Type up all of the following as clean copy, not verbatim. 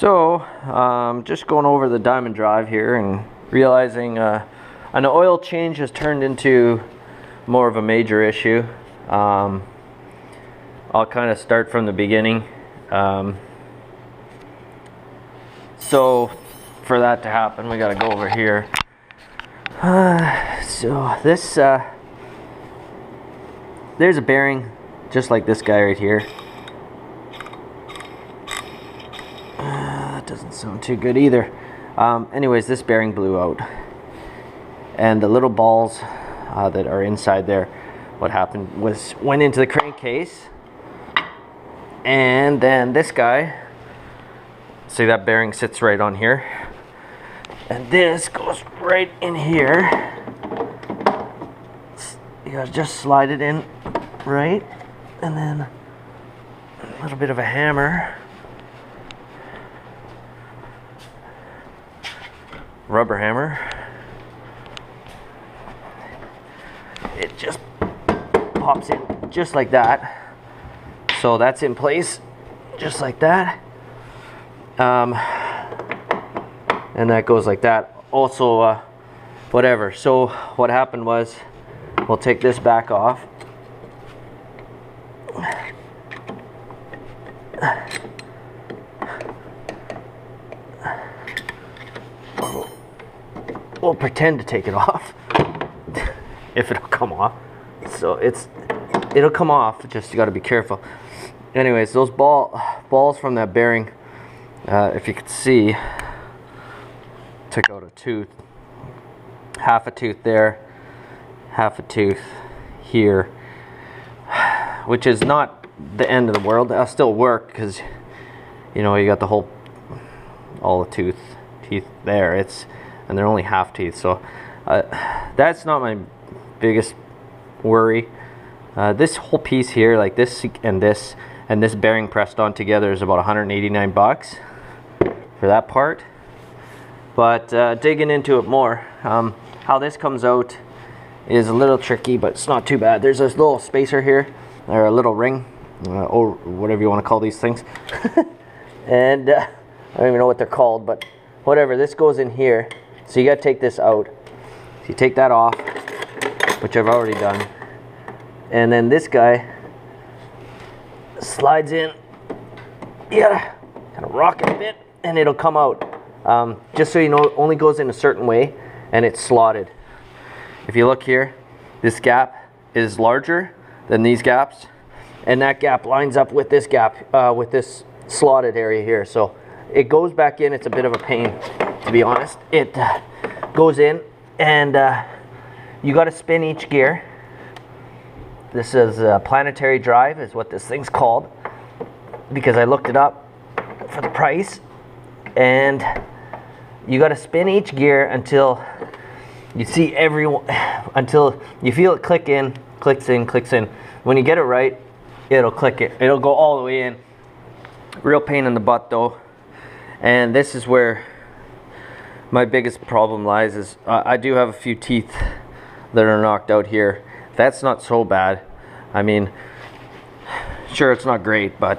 So, just going over the diamond drive here and realizing an oil change has turned into more of a major issue. I'll kind of start from the beginning. So, for that to happen, we got to go over here. So this, there's a bearing just like this guy right here. That doesn't sound too good either. Anyways, this bearing blew out, and the little balls that are inside there, what happened was went into the crankcase, and then this guy, see that bearing sits right on here, and this goes right in here. You gotta just slide it in right, and then a little bit of a hammer, rubber hammer. It just pops in just like that. So that's in place just like that. And that goes like that. Also, whatever. So what happened was, we'll take this back off. We'll pretend to take it off if it'll come off. So it'll come off, just you got to be careful. Anyways, those balls from that bearing, if you could see, took out a tooth, half a tooth there, half a tooth here, which is not the end of the world. That'll still work because, you know, you got all the teeth there. And they're only half teeth, so that's not my biggest worry. This whole piece here, like this and this bearing pressed on together, is about 189 bucks for that part. But digging into it more, how this comes out is a little tricky, but it's not too bad. There's this little spacer here, or a little ring, or whatever you want to call these things. And I don't even know what they're called, but whatever, this goes in here. So you got to take this out. So you take that off, which I've already done. And then this guy slides in. You got to kind of rock it a bit and it'll come out. Just so you know, it only goes in a certain way and it's slotted. If you look here, this gap is larger than these gaps. And that gap lines up with this gap, with this slotted area here. So it goes back in. It's a bit of a pain, to be honest. It goes in, and you got to spin each gear. This is a planetary drive, is what this thing's called, because I looked it up for the price. And you got to spin each gear until you see until you feel it click in, clicks in, clicks in. When you get it right, it'll click it. It'll go all the way in. Real pain in the butt though. And this is where my biggest problem lies, is I do have a few teeth that are knocked out here. That's not so bad. I mean, sure, it's not great, but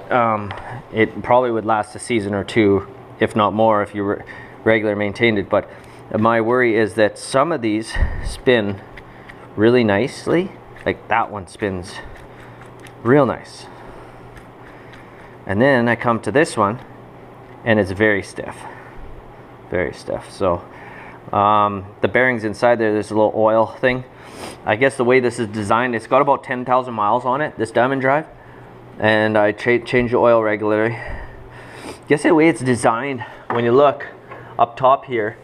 it probably would last a season or two, if not more, if you regularly maintained it. But my worry is that some of these spin really nicely. Like that one spins real nice. And then I come to this one, and it's very stiff. Very stiff. So the bearings inside there's a little oil thing. I guess the way this is designed, it's got about 10,000 miles on it, this diamond drive, and I change the oil regularly. I guess the way it's designed, when you look up top here,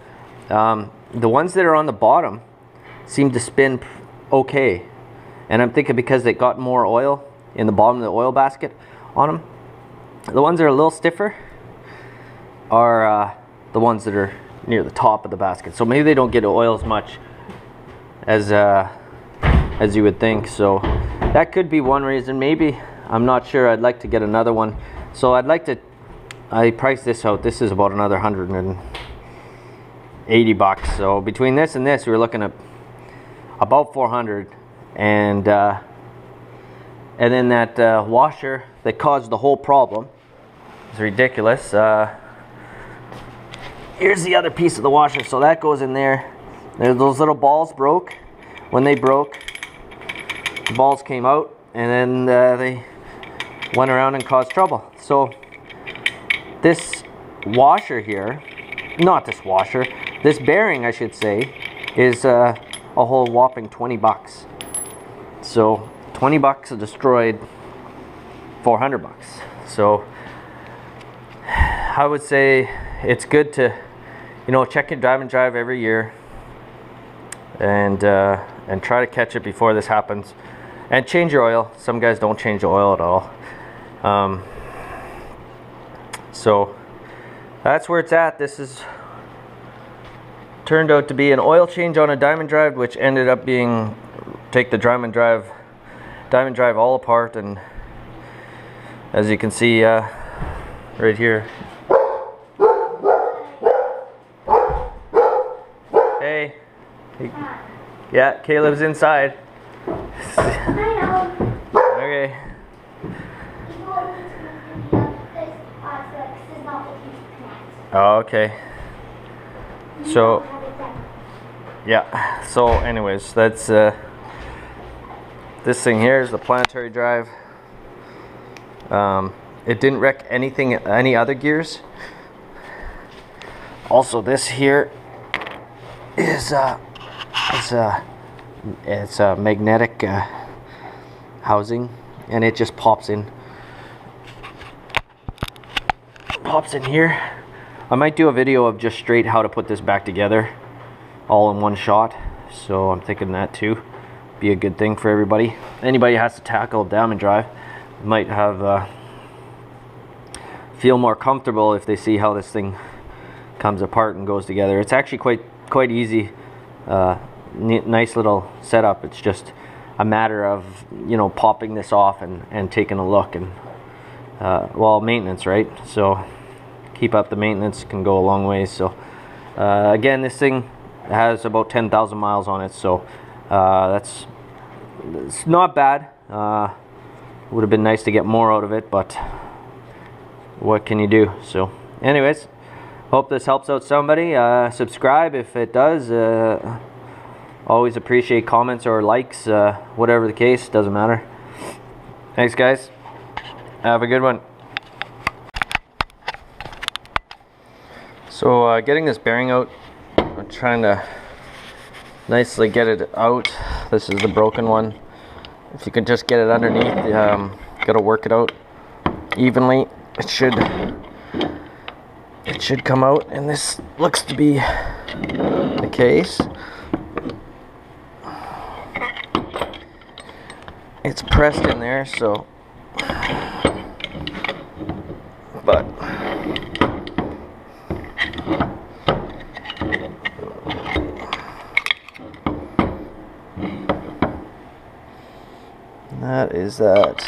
the ones that are on the bottom seem to spin okay, and I'm thinking because they got more oil in the bottom of the oil basket on them. The ones that are a little stiffer are the ones that are near the top of the basket, so maybe they don't get oil as much as you would think. So that could be one reason. Maybe, I'm not sure. I'd like to get another one, so I priced this out. This is about another 180 bucks. So between this and this, we were looking at about 400. And then that washer that caused the whole problem is ridiculous. here's the other piece of the washer. So that goes in there. Those little balls broke. When they broke, the balls came out, and then they went around and caused trouble. So this washer here, not this washer, this bearing I should say, is a whole whopping 20 bucks. So 20 bucks destroyed 400 bucks. So I would say it's good to, you know, check your drive every year and try to catch it before this happens, and change your oil. Some guys don't change the oil at all. So that's where it's at. This is turned out to be an oil change on a diamond drive, which ended up being take the diamond drive all apart, and as you can see right here. Hey. Yeah, Caleb's inside. Okay. Oh, okay. So yeah, so anyways, that's this thing here is the planetary drive. It didn't wreck any other gears. Also, this here is it's a magnetic housing, and it just pops in here. I might do a video of just straight how to put this back together all in one shot, so I'm thinking that too be a good thing for everybody. Anybody who has to tackle a diamond drive might have feel more comfortable if they see how this thing comes apart and goes together. It's actually quite easy. Nice little setup. It's just a matter of, you know, popping this off and taking a look, and well, maintenance, right? So keep up the maintenance, can go a long way. So again, this thing has about 10,000 miles on it, so it's not bad. Would have been nice to get more out of it, but what can you do? So anyways, hope this helps out somebody. Subscribe if it does. Always appreciate comments or likes, whatever the case, doesn't matter. Thanks guys, have a good one. So getting this bearing out, I'm trying to nicely get it out. This is the broken one. If you can just get it underneath, gotta work it out evenly. It should come out, and this looks to be the case. It's pressed in there, so but that is that.